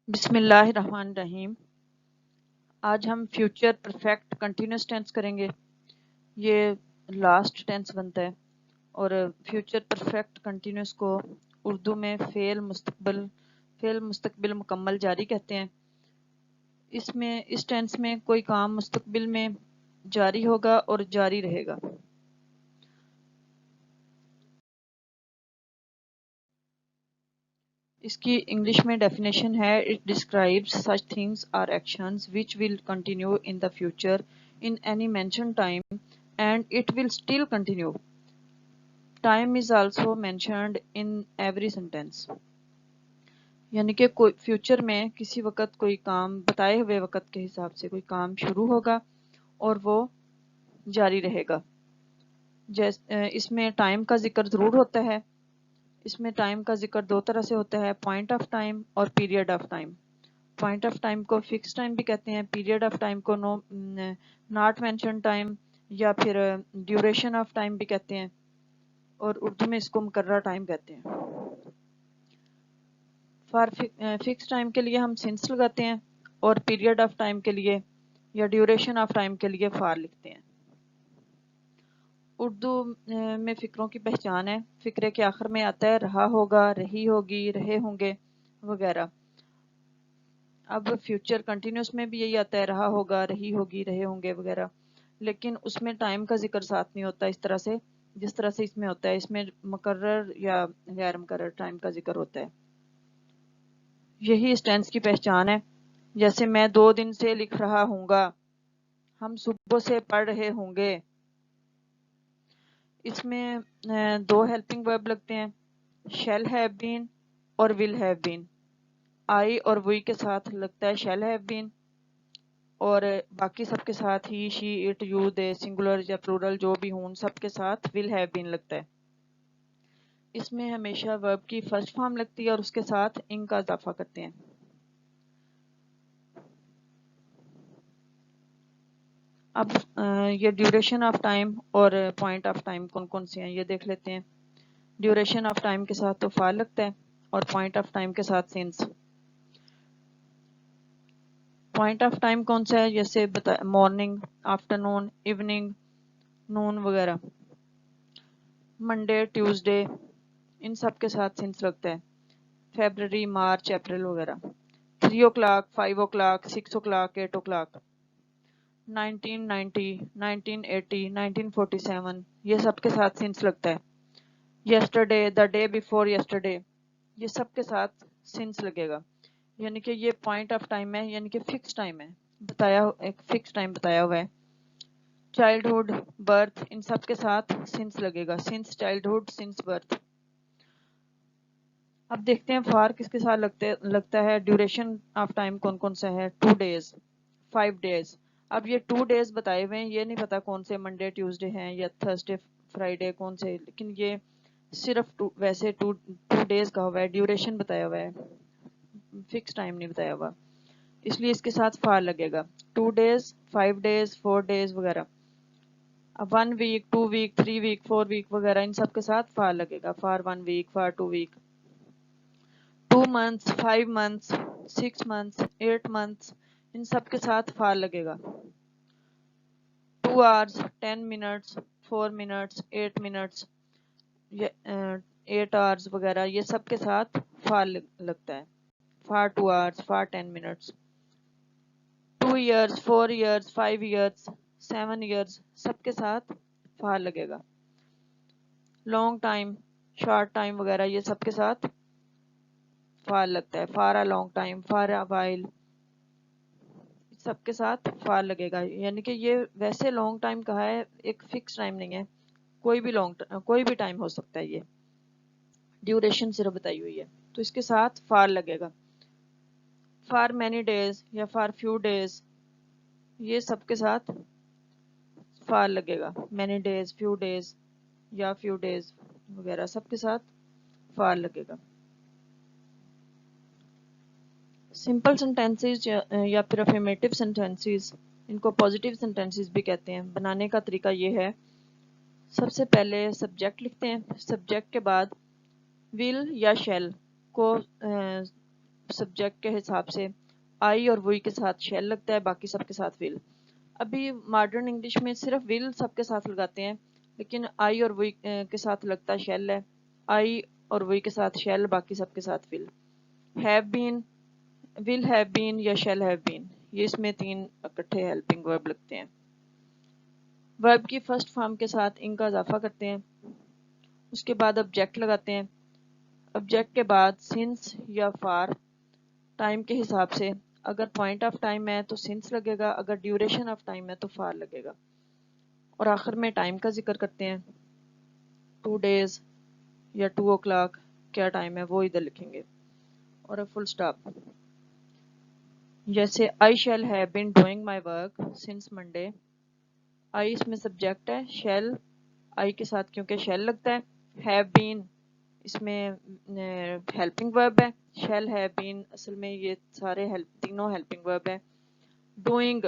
بسم اللہ الرحمن الرحیم۔ آج ہم فیوچر پرفیکٹ کنٹینیوس ٹینس کریں گے۔ یہ لاسٹ ٹینس بنتا ہے اور فیوچر پرفیکٹ کنٹینیوس کو اردو میں فعل مستقبل مکمل جاری کہتے ہیں۔ اس ٹینس میں کوئی کام مستقبل میں جاری ہوگا اور جاری رہے گا۔ اس کی انگلش میں ڈیفینیشن ہے اٹ ڈسکرائبس سچ تھنگس اور actions which will continue in the future in any mentioned time and it will still continue. Time is also mentioned in every sentence. یعنی کہ کوئی فیوچر میں کسی وقت کوئی کام بتائے ہوئے وقت کے حساب سے کوئی کام شروع ہوگا اور وہ جاری رہے گا۔ اس میں ٹائم کا ذکر ضرور ہوتا ہے۔ اس میں ٹائم کا ذکر دو طرح سے ہوتا ہے، پوائنٹ آف ٹائم اور period of time. Point of time کو فکس ٹائم بھی کہتے ہیں، پیریڈ آف ٹائم کو ناٹ مینشن ٹائم یا پھر ڈیوریشن آف ٹائم بھی کہتے ہیں، اور اردو میں اس کو مقررہ ٹائم کہتے ہیں۔ فار فکس ٹائم کے لیے ہم سنس لگاتے ہیں اور پیریڈ آف ٹائم کے لیے یا ڈیوریشن آف ٹائم کے لیے فار لکھتے ہیں۔ اردو میں فکروں کی پہچان ہے۔ فکرے کے آخر میں آتا ہے رہا ہوگا، رہی ہوگی، رہے ہوں گے وغیرہ۔ اب فیوچر کنٹینیوس میں بھی یہی آتا ہے رہا ہوگا، رہی ہوگی، رہے ہوں گے وغیرہ، لیکن اس میں ٹائم کا ذکر ساتھ نہیں ہوتا اس طرح سے جس طرح سے اس میں ہوتا ہے۔ اس میں مقرر یا غیر مقرر ٹائم کا ذکر ہوتا ہے۔ یہی اس ٹینس کی پہچان ہے۔ جیسے میں 2 دن سے لکھ رہا ہوں گا، ہم صبح سے پڑھ رہے ہوں گے۔ اس میں 2 ہیلپنگ ورب لگتے ہیں، شیل ہیو بین اور ول ہیو بین۔ آئی اور وی کے ساتھ لگتا ہے شیل ہیو بین، اور باقی سب کے ساتھ ہی، شی، اٹ، یو، دے، سنگولر یا پلورل جو بھی ہوں سب کے ساتھ ول ہیو بین لگتا ہے۔ اس میں ہمیشہ ورب کی فرسٹ فارم لگتی ہے اور اس کے ساتھ ان کا اضافہ کرتے ہیں۔ اب یہ ڈیوریشن آف ٹائم اور پوائنٹ آف ٹائم کون کون سے ہیں یہ دیکھ لیتے ہیں۔ ڈیوریشن آف ٹائم کے ساتھ تو فار لگتا ہے اور پوائنٹ آف ٹائم کے ساتھ سینس۔ پوائنٹ آف ٹائم کون سا ہے؟ جیسے مارننگ، آفٹرنون، ایوننگ، نون وغیرہ۔ منڈے، ٹیوزڈے، ان سب کے ساتھ سینس لگتا ہے۔ فیبرری، مارچ، اپریل وغیرہ۔ 3 o'clock، 5 o'clock، 6 o'clock، 8 o'clock۔ 1990، 1980، 1947، یہ سب کے ساتھ سنس لگتا ہے۔ Yesterday, the day before yesterday, یہ سب کے ساتھ سنس لگے گا۔ یعنی کہ یہ پوائنٹ آف ٹائم ہے، یعنی کہ فکس ٹائم ہے، ایک فکس ٹائم بتایا ہوا ہے۔ چائلڈہڈ، برتھ، ان سب کے ساتھ سنس لگے گا، سنس چائلڈہڈ، سنس برتھ۔ اب دیکھتے ہیں فار کس کے ساتھ لگتا ہے۔ ڈیوریشن آف ٹائم کون کون سا ہے؟ 2 days، 5 days۔ اب یہ 2 days بتائے ہوئے ہیں، یہ نہیں پتا کون سے منڈے ٹیوزڈے ہیں یا تھرسڈے فرائیڈے کون سے، لیکن یہ صرف ویسے 2 days کا ہوا ہے، ڈیوریشن بتایا ہوا ہے، فکس ٹائم نہیں بتایا ہوا، اس لیے اس کے ساتھ فار لگے گا۔ 2 days، 5 days، 4 days وغیرہ۔ اب 1 week، 2 week، 3 week، 4 week وغیرہ، ان سب کے ساتھ فار لگے گا۔ For 1 week، for 2 week۔ 2 months، 5 months، 6 months، 8 months، ان سب کے ساتھ فار لگے گا۔ 2 hours، 10 minutes، 4 minutes، 8 minutes، 8 hours وغیرہ، یہ سب کے ساتھ فار لگتا ہے۔ For 2 hours، for 10 minutes۔ 2 years، 4 years، 5 years، 7 years، سب کے ساتھ فار لگے گا۔ لانگ ٹائم، شارٹ ٹائم وغیرہ، یہ سب کے ساتھ فار لگتا ہے۔ For a long time, for a while, سب کے ساتھ فار لگے گا۔ یعنی کہ یہ ویسے لانگ ٹائم کہا ہے، ایک فکس ٹائم نہیں ہے، کوئی بھی ٹائم ہو سکتا ہے۔ یہ ڈیوریشن صرف بتائی ہوئی ہے تو اس کے ساتھ فار لگے گا۔ فار مینی ڈیز یا فار فیو ڈیز، یہ سب کے ساتھ فار لگے گا۔ مینی ڈیز، فیو ڈیز یا فیو ڈیز وغیرہ، سب کے ساتھ فار لگے گا۔ سمپل سینٹینسز یا پھر افرمیٹیو سینٹینسز، ان کو پازیٹیو سینٹینسز بھی کہتے ہیں۔ بنانے کا طریقہ یہ ہے، سب سے پہلے سبجیکٹ لکھتے ہیں، سبجیکٹ کے بعد ول یا شیل کو سبجیکٹ کے حساب سے آئی اور وہی کے ساتھ شیل لگتا ہے، باقی سب کے ساتھ ول. ابھی ماڈرن انگلش میں صرف ول سب کے ساتھ لگاتے ہیں، لیکن آئی اور وہی کے ساتھ لگتا شیل ہے. آئی اور وہی کے ساتھ شیل، باقی سب کے ساتھ ول. Have been, will have been یا شیل ہیو بین، یہ اس میں 3 اکٹھے ہیلپنگ ورب لگتے ہیں. ورب کی فرسٹ فارم کے ساتھ ان کا اضافہ کرتے ہیں، اس کے بعد آبجیکٹ لگاتے ہیں. آبجیکٹ کے بعد سنس یا فار ٹائم کے حساب سے، اگر پوائنٹ آف ٹائم ہے تو سنس لگے گا، اگر ڈیوریشن آف ٹائم ہے تو فار لگے گا. اور آخر میں ٹائم کا ذکر کرتے ہیں، 2 days یا 2 o'clock کیا ٹائم ہے وہ ادھر لکھیں گے، اور فل سٹاپ. جیسے I shall have been doing my work since Monday. I اس میں سبجیکٹ ہے، shall I کے ساتھ کیونکہ shall لگتا ہے. have been اس میں ہیلپنگ ورب ہے. shall have been اصل میں یہ سارے تینوں ہیلپنگ ورب ہے. doing،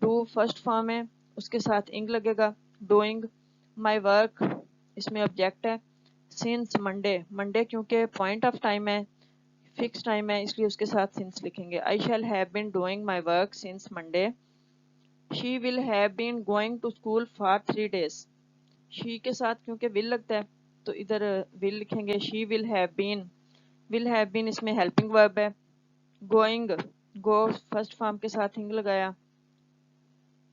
do فرسٹ فارم ہے، اس کے ساتھ انگ لگے گا، doing. my work اس میں آبجیکٹ ہے. since Monday، Monday کیونکہ پوائنٹ آف ٹائم ہے، فکس ٹائم ہے، اس لیے اس کے ساتھ سنس لکھیں گے. I shall have been doing my work since Monday. She will have been going to school for 3 days. She کے ساتھ کیونکہ will لگتا ہے تو ادھر will لکھیں گے. She will have been، will have been اس میں ہیلپنگ ورب ہے. going، go فرسٹ فارم کے ساتھ انگ لگایا.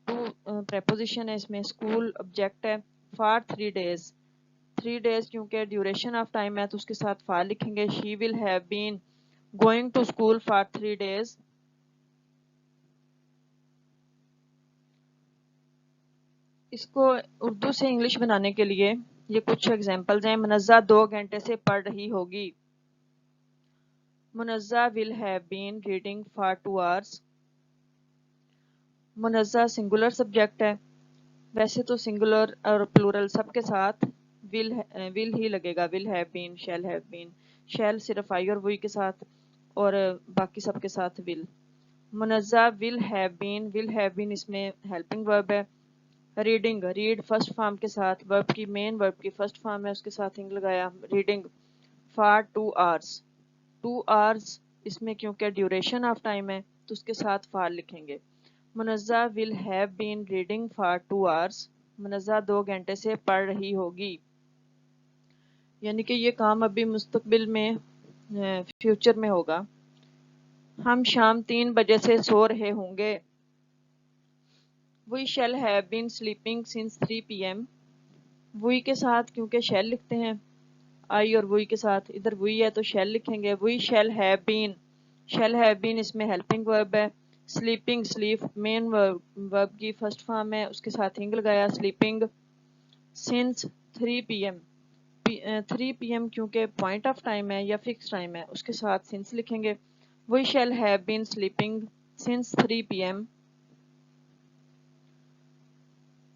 to preposition ہے اس میں. school آبجیکٹ ہے. for 3 days، 3 days کیونکہ ڈیوریشن آف ٹائم ہے تو اس کے ساتھ فار لکھیں گے. She will have been going to school for 3 days. اس کو اردو سے انگلش بنانے کے لیے یہ کچھ ایگزامپلز ہیں. منزہ 2 گھنٹے سے پڑھ رہی ہوگی. Munazza will have been reading for 2 hours. Munazza singular subject ہے، ویسے تو سنگولر اور پلورل سب کے ساتھ will ہی لگے گا. will have been، shall have been. shall صرف آئی اور وہی کے ساتھ، اور باقی سب کے ساتھ will. منزہ will have been اس میں ہیلپنگ ورب ہے. ریڈنگ، ریڈ فرسٹ فارم کے ساتھ، ورب کی مین ورب کی فرسٹ فارم ہے، اس کے ساتھ انگ لگایا. Reading for 2 hours. 2 hours اس میں کیونکہ ڈیوریشن آف ٹائم ہے تو اس کے ساتھ فار لکھیں گے. منزہ will have been reading for 2 hours. منزہ 2 گھنٹے سے پڑھ رہی ہوگی. یعنی کہ یہ کام ابھی مستقبل میں فیوچر میں ہوگا. ہم شام 3 بجے سے سو رہے ہوں گے. We shall have been sleeping since 3 p.m. وہی کے ساتھ کیونکہ شیل لکھتے ہیں، آئی اور وہی کے ساتھ، ادھر وہی ہے تو شیل لکھیں گے. We shall have been، shall have been اس میں ہیلپنگ ورب ہے. sleeping، sleep مین ورب کی فرسٹ فارم ہے، اس کے ساتھ انگ لگایا. sleeping since 3 p.m. 3 p.m. کیونکہ پوائنٹ آف ٹائم ہے یا فکس ٹائم ہے، اس کے ساتھ since لکھیں گے. We shall have been sleeping since 3 p.m.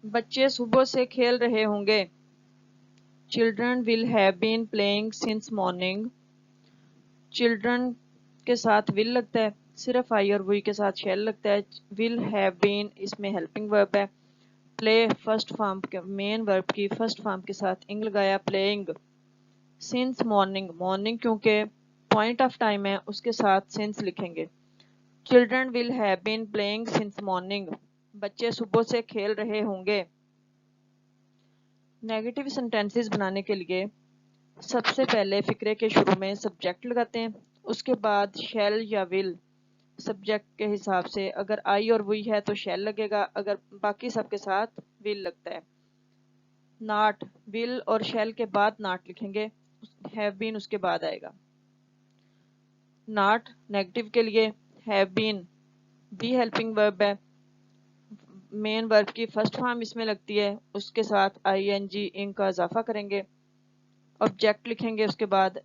بچے صبح سے کھیل رہے ہوں گے. Children will have been playing since morning. Children کے ساتھ will لگتا ہے، صرف آئی اور وہی کے ساتھ shall لگتا ہے. will have been اس میں ہیلپنگ ورب ہے. play فرسٹ فارم کے مین ورب کی فرسٹ فارم کے ساتھ انگ لگایا. playing since morning، morning کیونکہ پوائنٹ آف ٹائم ہے اس کے ساتھ since لکھیں گے. Children will have been playing since morning. بچے صبح سے کھیل رہے ہوں گے. نیگیٹو سینٹینسز بنانے کے لیے سب سے پہلے فقرے کے شروع میں سبجیکٹ لگاتے ہیں، اس کے بعد شیل یا ول سبجیکٹ کے حساب سے. اگر آئی اور وہی ہے تو شیل لگے گا، اگر باقی سب کے ساتھ ول لگتا ہے. ناٹ، ول اور شیل کے بعد ناٹ لکھیں گے، ہیو بین اس کے بعد آئے گا. ناٹ نیگیٹو کے لیے ہیو بین بھی ہیلپنگ ورب ہے، مین ورب کی فرسٹ فارم اس میں لگتی ہے، اس کے ساتھ آئی این جی انگ کا اضافہ کریں گے. آبجیکٹ لکھیں گے اس کے بعد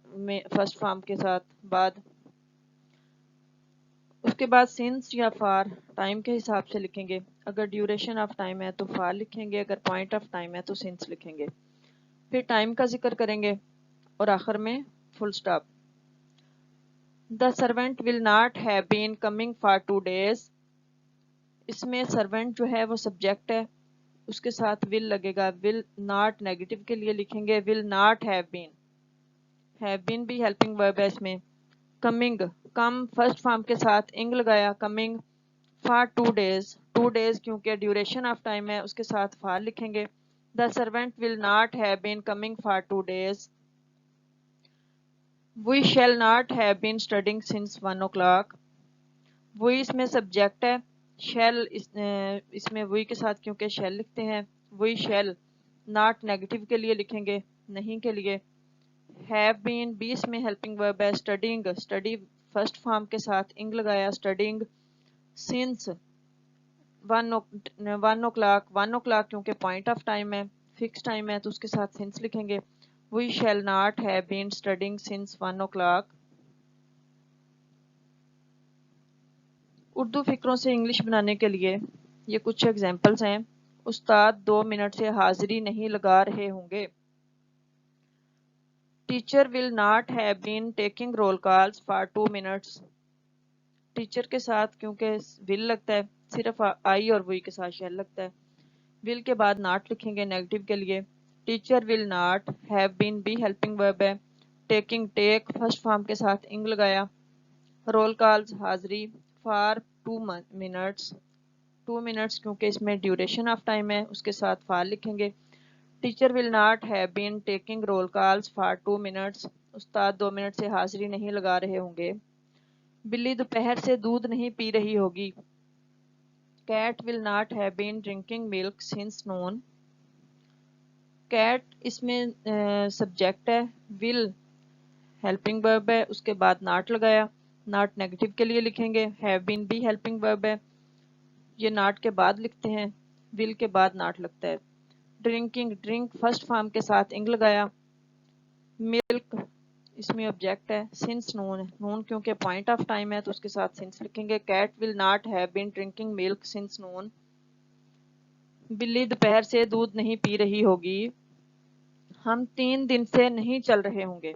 فرسٹ فارم کے ساتھ بعد. اس کے بعد سنس یا فار ٹائم کے حساب سے لکھیں گے، اگر ڈیوریشن آف ٹائم ہے تو فار لکھیں گے، اگر پوائنٹ آف ٹائم ہے تو سنس لکھیں گے. پھر ٹائم کا ذکر کریں گے اور آخر میں فل stop. The servant will not have been coming for 2 days. اس میں سرونٹ جو ہے وہ سبجیکٹ ہے، اس کے ساتھ will لگے گا. will not نیگیٹو کے لیے لکھیں گے will not have been. have been بھی ہیلپنگ ورب ہے اس میں. coming کم فرسٹ فارم کے ساتھ انگ لگایا کمنگ فار 2 days 2 days کیونکہ ڈیوریشن آف ٹائم ہے اس کے ساتھ فار لکھیں گے. The servant will not have been coming for 2 days. We shall not have been studying since 1 o'clock. We اس میں سبجیکٹ ہے, شیل اس میں وی کے ساتھ کیونکہ شیل لکھتے ہیں. وی شیل ناٹ نیگیٹو کے لیے لکھیں گے, نہیں کے لیے. ہیو بین بی اس میں ہیلپنگ ورب ہے. اسٹڈنگ اسٹڈی فرسٹ فارم کے ساتھ انگ لگایا اسٹڈنگ. سنس 1 o'clock کیونکہ پوائنٹ آف ٹائم ہے, فکس ٹائم ہے تو اس کے ساتھ سنس لکھیں گے. We shall not have been studying since 1 o'clock. Urdu فکروں سے انگلش بنانے کے لیے یہ کچھ ایگزامپلس ہیں. استاد 2 منٹ سے حاضری نہیں لگا رہے ہوں گے. Teacher will not have been taking roll calls for 2 minutes. Teacher کے ساتھ کیونکہ ول لگتا ہے, صرف آئی اور وی کے ساتھ شیل لگتا ہے. ول کے بعد ناٹ لکھیں گے نیگیٹو کے لیے. Teacher will not have been be helping verb ہے. ٹیکنگ ٹیک فرسٹ فارم کے ساتھ انگ لگایا. رول کالز حاضری فار 2 minutes 2 minutes کیونکہ اس میں ڈیوریشن آف ٹائم ہے اس کے ساتھ فار لکھیں گے. Teacher will not have been taking roll calls for 2 minutes. استاد 2 منٹ سے حاضری نہیں لگا رہے ہوں گے. بلی دوپہر سے دودھ نہیں پی رہی ہوگی. Kate will not have been drinking milk since noon. Kate اس میں سبجیکٹ ہے, ول ہیلپنگ ورب ہے, اس کے بعد ناٹ لگایا. ناٹ نیگیٹو کے لیے لکھیں گے. ہیو بین بھی ہیلپنگ ورب ہے, یہ ناٹ کے بعد لکھتے ہیں, ول کے بعد ناٹ لگتا ہے. ڈرنکنگ ڈرنک فرسٹ فارم کے ساتھ انگ لگایا. ملک اس میں آبجیکٹ ہے. سنس نون نون کیونکہ پوائنٹ آف ٹائم ہے تو اس کے ساتھ سنس لکھیں گے. Kate will not have been drinking milk since noon. بلی دوپہر سے دودھ نہیں پی رہی ہوگی. ہم 3 دن سے نہیں چل رہے ہوں گے.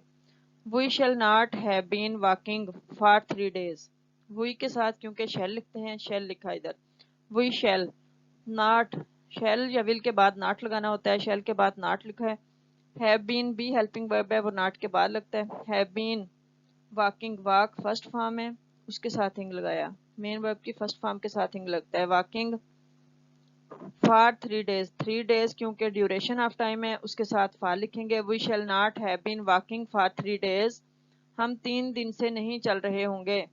We shall not have been walking for 3 days. We کے ساتھ کیونکہ شیل لکھتے ہیں شیل لکھا ادھر. وی شیل ناٹ شیل یا ول کے بعد ناٹ لگانا ہوتا ہے, شیل کے بعد ناٹ لکھا ہے. Have been be helping verb ہے, وہ ناٹ کے بعد لگتا ہے. Have been walking walk first form ہے اس کے ساتھ انگ لگایا. مین ورب کی فرسٹ فارم کے ساتھ انگ لگتا ہے. واکنگ فار 3 days 3 days کیونکہ ڈیوریشن آف ٹائم ہے اس کے ساتھ فار لکھیں گے. We shall not have been walking for 3 days. ہم 3 دن سے نہیں چل رہے ہوں گے.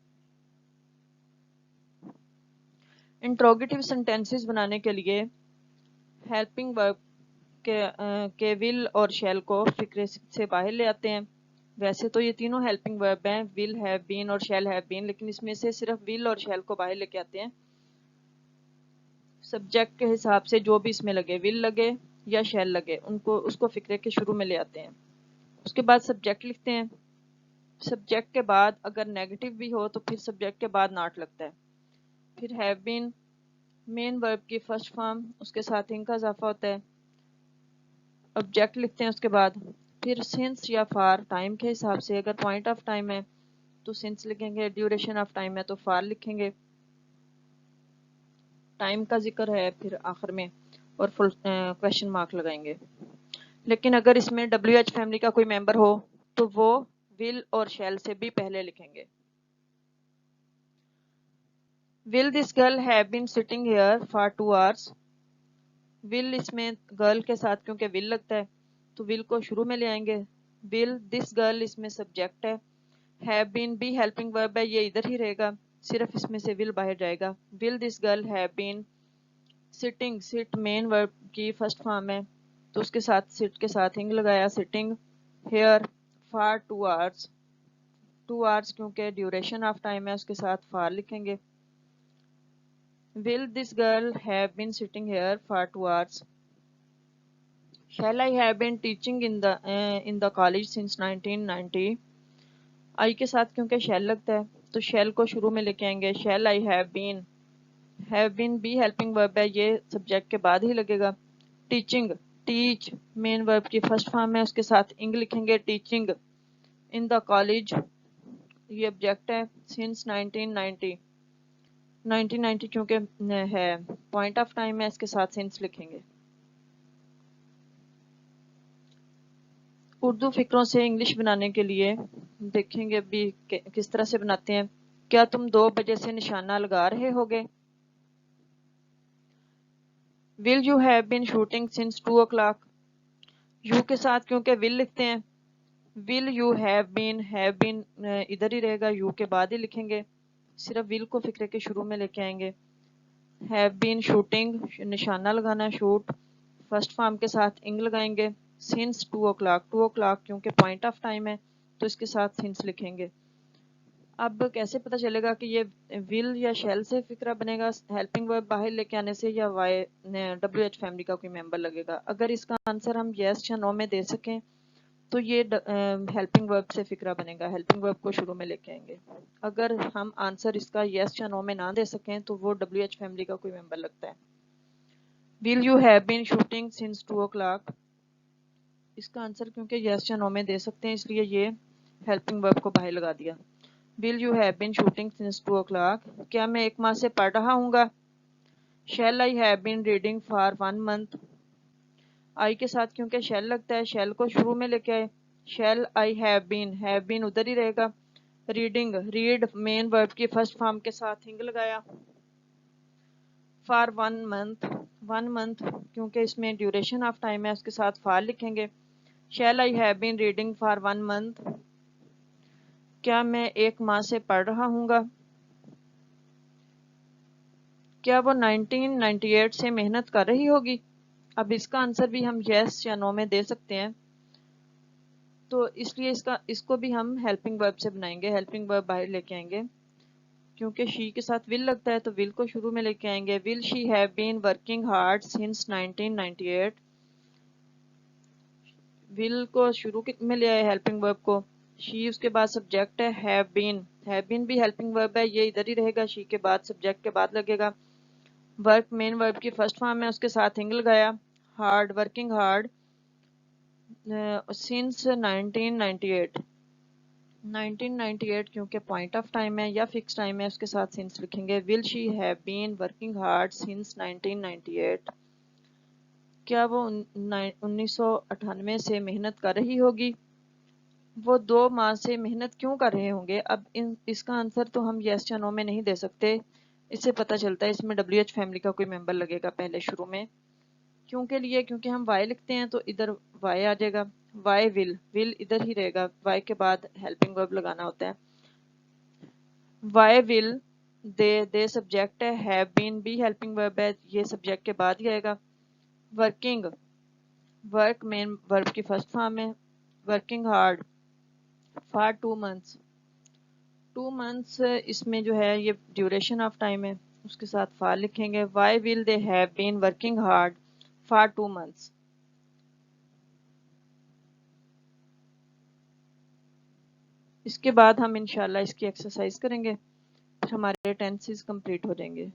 انٹروگیٹو سینٹینسز بنانے کے لیے ہیلپنگ ورب کے ول اور شیل کو فکرے سے باہر لے آتے ہیں. ویسے تو یہ تینوں ہیلپنگ ورب ہیں, ول ہیو بین اور شیل ہیو بین, لیکن اس میں سے صرف ول اور شیل کو باہر لے کے آتے ہیں. سبجیکٹ کے حساب سے جو بھی اس میں لگے, ول لگے یا شیل لگے, اس کو فکرے کے شروع میں لے آتے ہیں. اس کے بعد سبجیکٹ لکھتے ہیں. سبجیکٹ کے بعد اگر نیگیٹو بھی ہو تو پھر سبجیکٹ کے بعد ناٹ لگتا ہے. پھر ہیو بین مین ورب کی فرسٹ فارم اس کے ساتھ انگ کا اضافہ ہوتا ہے. آبجیکٹ لکھتے ہیں اس کے بعد. پھر سنس یا فار ٹائم کے حساب سے, اگر پوائنٹ آف ٹائم ہے تو سنس لکھیں گے, ڈیوریشن آف ٹائم ہے تو فار لکھیں گے. ٹائم کا ذکر ہے پھر آخر میں اور فل کویشچن مارک لگائیں گے. لیکن اگر اس میں WH فیملی کا کوئی ممبر ہو تو وہ ول اور شیل سے بھی پہلے لکھیں گے. Will this girl have been sitting here for 2 hours? will اس میں گرل کے ساتھ کیونکہ will لگتا ہے تو will کو شروع میں لے آئیں گے. will this girl اس میں سبجیکٹ ہے. have been بھی helping verb ہے, یہ ادھر ہی رہے گا, صرف اس میں سے will باہر جائے گا. will this girl have been sitting sit main verb کی فرسٹ فارم ہے تو اس کے ساتھ sit کے ساتھ انگ لگایا. sitting here for 2 hours 2 hours کیونکہ ڈیوریشن آف ٹائم ہے اس کے ساتھ فار لکھیں گے. Will this girl have been sitting here for 2 hours? Shall I have been teaching in the college since 1990? I کے ساتھ کیونکہ shall لگتا ہے تو shall کو شروع میں لے کے آئیں گے. Shall I have been بھی helping verb ہے, یہ سبجیکٹ کے بعد ہی لگے گا. Teaching teach main verb کی فرسٹ فارم ہے اس کے ساتھ انگ لکھیں گے. Teaching in the college یہ آبجیکٹ ہے. Since 1990 کیونکہ ہے پوائنٹ آف ٹائم ہے اس کے ساتھ سینس لکھیں گے. اردو فکروں سے انگلش بنانے کے لیے دیکھیں گے ابھی کس طرح سے بناتے ہیں. کیا تم 2 بجے سے نشانہ لگا رہے ہوگے. Will you have been shooting since 2 o'clock. You کے ساتھ کیونکہ ول لکھتے ہیں، ول یو ہیو بین ادھر ہی رہے گا، یو کے بعد ہی لکھیں گے، صرف ول کو فکرے کے شروع میں لے کے آئیں گے. ہیو بین شوٹنگ نشانہ لگانا شوٹ، فرسٹ فارم کے ساتھ انگ لگائیں گے. سنس 2 o'clock 2 o'clock کیونکہ پوائنٹ آف ٹائم ہے تو اس کے ساتھ سنس لکھیں گے. اب کیسے پتہ چلے گا کہ یہ ول یا شیل سے فکرہ بنے گا، ہیلپنگ ورب باہر لے کے آنے سے، یا وائی ڈبلیو ایچ فیملی کا کوئی ممبر لگے گا. اگر اس کا آنسر ہم یس یا نو میں دے سکیں تو یہ ہیلپنگ ورب سے فکرہ بنے گا، ہیلپنگ ورب کو شروع میں لے کے آئیں گے. اگر ہم آنسر اس کا یس یا نو میں نہ دے سکیں تو وہ ڈبلیو ایچ فیملی کا کوئی ممبر لگتا ہے. Will you have been shooting since 2 o'clock، اس کا آنسر کیونکہ یس یا نو میں دے سکتے ہیں اس لیے یہ ہیلپنگ ورب کو باہر لگا دیا. Will you have been shooting since 2 o'clock، کیا میں 1 ماہ سے پڑھ رہا ہوں گا. Shall I have been reading for 1 month، I کے ساتھ کیونکہ شیل لگتا ہے شیل کو شروع میں لے کے آئے. شیل آئی ہیو بین ادھر ہی رہے گا. ریڈنگ ریڈ مین ورب کی فرسٹ فارم کے ساتھ ہنگ لگایا. فار 1 month 1 month کیونکہ اس میں ڈیوریشن آف ٹائم ہے اس کے ساتھ فار لکھیں گے. Shell I have been reading for 1 month، کیا میں 1 ماہ سے پڑھ رہا ہوں گا. کیا وہ 1998 سے محنت کر رہی ہوگی. اب اس کا آنسر بھی ہم یس یا نو میں دے سکتے ہیں تو اس لیے اس کو بھی ہم ہیلپنگ ورب سے بنائیں گے، ہیلپنگ ورب باہر لے کے آئیں گے. کیونکہ شی کے ساتھ ول لگتا ہے تو ول کو شروع میں لے کے آئیں گے. Will she have been working hard since 1998، will کو شروع میں لے آئے ہیلپنگ ورب کو. شی اس کے بعد سبجیکٹ ہے. ہیو بین بھی ہیلپنگ ورب ہے، یہ ادھر ہی رہے گا، شی کے بعد سبجیکٹ کے بعد لگے گا. ورک مین ورب کی فرسٹ فارم ہے اس کے ساتھ ہنگ لگایا. ہارڈ ورکنگ ہارڈ سنس 1998، 1998 کیونکہ پوائنٹ آف ٹائم ہے یا فکس ٹائم ہے اس کے ساتھ سنس لکھیں گے. Will she have been working hard since 1998، کیا وہ 1998 سے محنت کر رہی ہوگی. وہ 2 ماہ سے محنت کیوں کر رہے ہوں گے. اب اس کا آنسر تو ہم یس یا نو میں نہیں دے سکتے، اس سے پتہ چلتا ہے اس میں ڈبلیو ایچ فیملی کا کوئی ممبر لگے گا پہلے شروع میں. کیونکہ ہم وائی لکھتے ہیں تو ادھر وائی آ جائے گا. وائی ول ادھر ہی رہے گا، وائی کے بعد ہیلپنگ ورب لگانا ہوتا ہے. وائی ول دے سبجیکٹ ہے. ہیو بین بھی ہیلپنگ ورب ہے، یہ سبجیکٹ کے بعد ہی آئے گا. ورکنگ ورک مین ورب کی فرسٹ فارم ہے. Working hard for 2 months 2 months اس میں جو ہے یہ ڈیوریشن آف ٹائم ہے اس کے ساتھ فار لکھیں گے. Why will they have been working hard for 2 months. اس کے بعد ہم انشاءاللہ اس کی ایکسرسائز کریں گے، پھر ہمارے ٹینسز کمپلیٹ ہو جائیں گے.